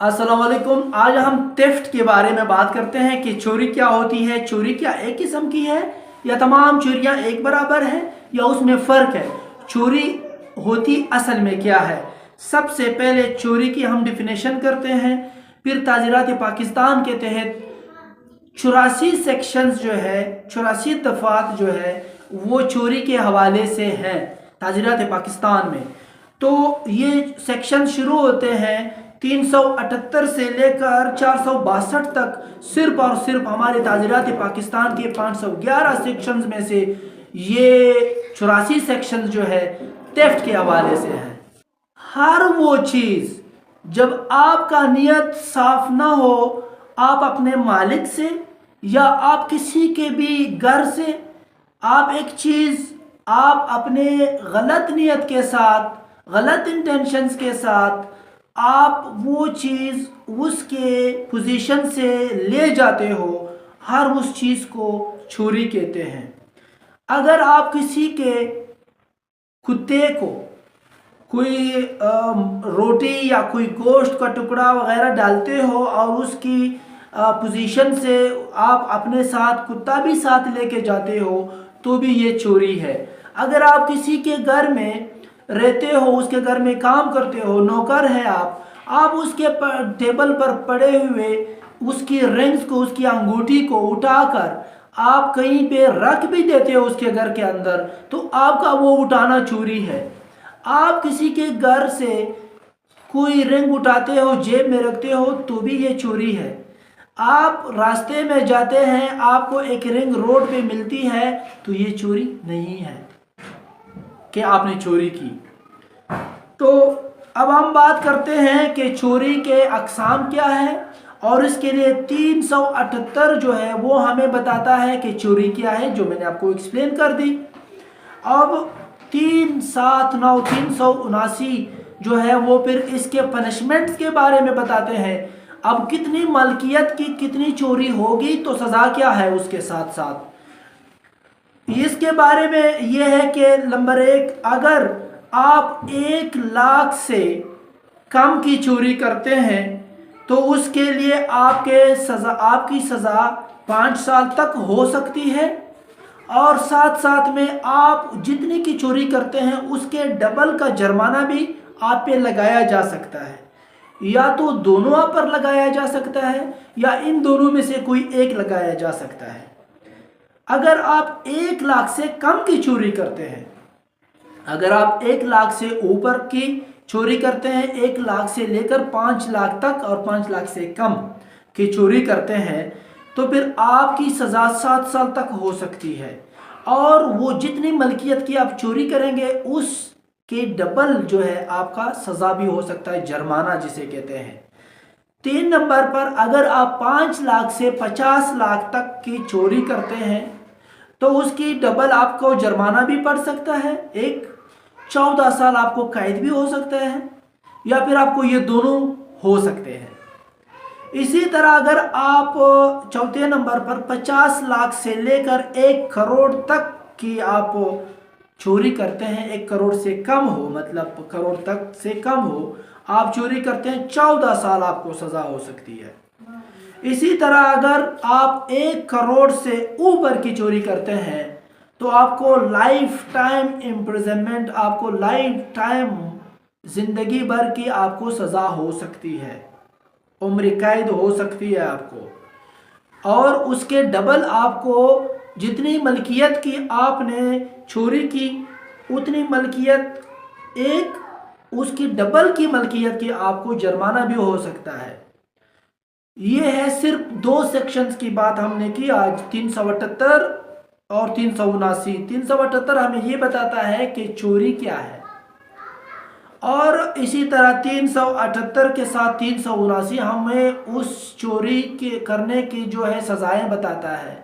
अस्सलाम वालेकुम। आज हम थेफ्ट के बारे में बात करते हैं कि चोरी क्या होती है। चोरी क्या एक किस्म की है या तमाम चोरियां एक बराबर हैं या उसमें फ़र्क है। चोरी होती असल में क्या है। सबसे पहले चोरी की हम डिफिनेशन करते हैं, फिर ताज़ीरात पाकिस्तान के तहत 84 सेक्शंस जो है, 84 दफ़ात जो है वो चोरी के हवाले से हैं ताज़ीरात पाकिस्तान में। तो ये सेक्शन शुरू होते हैं 378 से लेकर 462 तक। सिर्फ और सिर्फ हमारे ताज़ीरात पाकिस्तान के 511 सेक्शंस में से ये 84 सेक्शंस जो है थेफ्ट के हवाले से हैं। हर वो चीज़ जब आपका नियत साफ ना हो, आप अपने मालिक से या आप किसी के भी घर से आप एक चीज़ आप अपने गलत नियत के साथ, गलत इंटेंशंस के साथ आप वो चीज़ उसके पोजीशन से ले जाते हो, हर उस चीज़ को चोरी कहते हैं। अगर आप किसी के कुत्ते को कोई रोटी या कोई गोश्त का टुकड़ा वगैरह डालते हो और उसकी पोजीशन से आप अपने साथ कुत्ता भी साथ लेके जाते हो तो भी ये चोरी है। अगर आप किसी के घर में रहते हो, उसके घर में काम करते हो, नौकर है आप उसके टेबल पर पड़े हुए उसकी रिंग्स को, उसकी अंगूठी को उठाकर आप कहीं पे रख भी देते हो उसके घर के अंदर, तो आपका वो उठाना चोरी है। आप किसी के घर से कोई रिंग उठाते हो, जेब में रखते हो तो भी ये चोरी है। आप रास्ते में जाते हैं, आपको एक रिंग रोड पे मिलती है तो ये चोरी नहीं है कि आपने चोरी की। तो अब हम बात करते हैं कि चोरी के अक़साम क्या है और इसके लिए 378 जो है वो हमें बताता है कि चोरी क्या है, जो मैंने आपको एक्सप्लेन कर दी। अब 379 379 जो है वो फिर इसके पनिशमेंट्स के बारे में बताते हैं। अब कितनी मलकियत की कितनी चोरी होगी तो सज़ा क्या है उसके साथ साथ इसके बारे में ये है कि नंबर 1, अगर आप 1 लाख से कम की चोरी करते हैं तो उसके लिए आपकी सज़ा 5 साल तक हो सकती है और साथ साथ में आप जितनी की चोरी करते हैं उसके डबल का जुर्माना भी आप पे लगाया जा सकता है, या तो दोनों आप पर लगाया जा सकता है या इन दोनों में से कोई एक लगाया जा सकता है। अगर आप 1 लाख से कम की चोरी करते हैं, अगर आप 1 लाख से ऊपर की चोरी करते हैं, 1 लाख से लेकर 5 लाख तक और 5 लाख से कम की चोरी करते हैं तो फिर आपकी सज़ा 7 साल तक हो सकती है और वो जितनी मलकियत की आप चोरी करेंगे उसके डबल जो है आपका सज़ा भी हो सकता है, जुर्माना जिसे कहते हैं। 3 नंबर पर अगर आप 5 लाख से 50 लाख तक की चोरी करते हैं तो उसकी डबल आपको जुर्माना भी पड़ सकता है, 14 साल आपको कैद भी हो सकता है या फिर आपको ये दोनों हो सकते हैं। इसी तरह अगर आप 4 नंबर पर 50 लाख से लेकर 1 करोड़ तक की आप चोरी करते हैं, 1 करोड़ से कम हो, मतलब करोड़ तक से कम हो आप चोरी करते हैं, 14 साल आपको सज़ा हो सकती है। इसी तरह अगर आप 1 करोड़ से ऊपर की चोरी करते हैं तो आपको लाइफ टाइम इम्प्रिजनमेंट, आपको लाइफ टाइम ज़िंदगी भर की आपको सज़ा हो सकती है, उम्र कैद हो सकती है आपको, और उसके डबल आपको जितनी मलकियत की आपने चोरी की उतनी मलकियत उसकी डबल की मलकियत की आपको जुर्माना भी हो सकता है। ये है सिर्फ 2 सेक्शंस की बात हमने की आज, 378 और 379। 378 हमें ये बताता है कि चोरी क्या है और इसी तरह 378 के साथ 379 हमें उस चोरी के करने की जो है सज़ाएं बताता है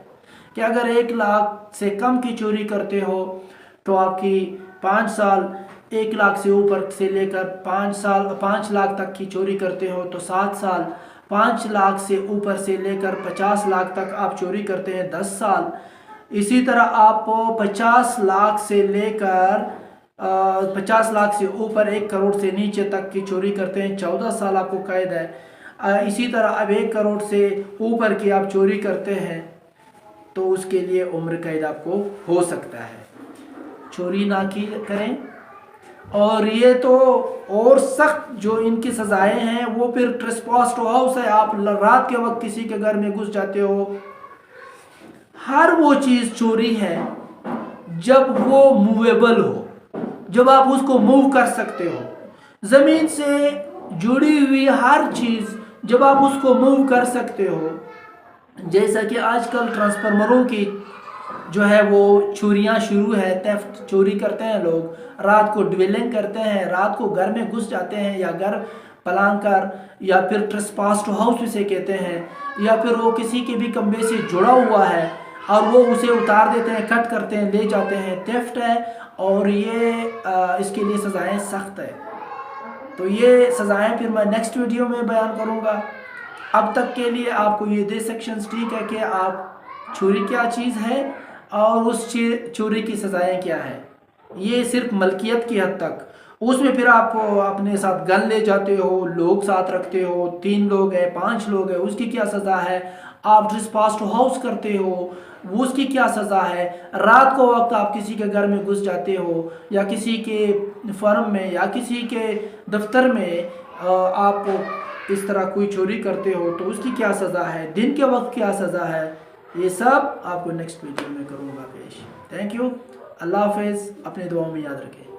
कि अगर 1 लाख से कम की चोरी करते हो तो आपकी 5 साल, 1 लाख से ऊपर से लेकर 5 लाख तक की चोरी करते हो तो 7 साल, 5 लाख से ऊपर से लेकर 50 लाख तक आप चोरी करते हैं 10 साल। इसी तरह आप 50 लाख से लेकर 50 लाख से ऊपर 1 करोड़ से नीचे तक की चोरी करते हैं 14 साल आपको कैद है। इसी तरह अब 1 करोड़ से ऊपर की आप चोरी करते हैं तो उसके लिए उम्र कैद आपको हो सकता है। चोरी ना की करें। और ये तो और सख्त जो इनकी सज़ाएं हैं वो फिर ट्रेसपास टू हाउस है। आप रात के वक्त किसी के घर में घुस जाते हो, हर वो चीज़ चोरी है जब वो मूवेबल हो, जब आप उसको मूव कर सकते हो। ज़मीन से जुड़ी हुई हर चीज़ जब आप उसको मूव कर सकते हो, जैसा कि आजकल ट्रांसफार्मरों की जो है वो चोरियां शुरू है, थेफ्ट चोरी करते हैं लोग, रात को ड्वेलिंग करते हैं, रात को घर में घुस जाते हैं या घर पलांग कर, या फिर ट्रेसपास टू हाउस इसे कहते हैं, या फिर वो किसी के भी कमरे से जुड़ा हुआ है और वो उसे उतार देते हैं, कट करते हैं, ले जाते हैं, थेफ्ट है। और ये इसके लिए सज़ाएं सख्त है। तो ये सज़ाएं फिर मैं नेक्स्ट वीडियो में बयान करूँगा। अब तक के लिए आपको ये दे सेक्शंस ठीक है कि आप चोरी क्या चीज़ है और उस चोरी की सज़ाएं क्या है। ये सिर्फ मलकियत की हद तक, उसमें फिर आप अपने साथ गन ले जाते हो, लोग साथ रखते हो, 3 लोग हैं, 5 लोग हैं, उसकी क्या सज़ा है। आप ट्रेसपास टू हाउस करते हो, उसकी क्या सज़ा है। रात को वक्त आप किसी के घर में घुस जाते हो या किसी के फर्म में या किसी के दफ्तर में आप इस तरह कोई चोरी करते हो तो उसकी क्या सज़ा है, दिन के वक्त क्या सज़ा है, ये सब आपको नेक्स्ट वीडियो में करूँगा पेश। Thank you. अल्लाह हाफ़िज़। अपने दुआओं में याद रखें।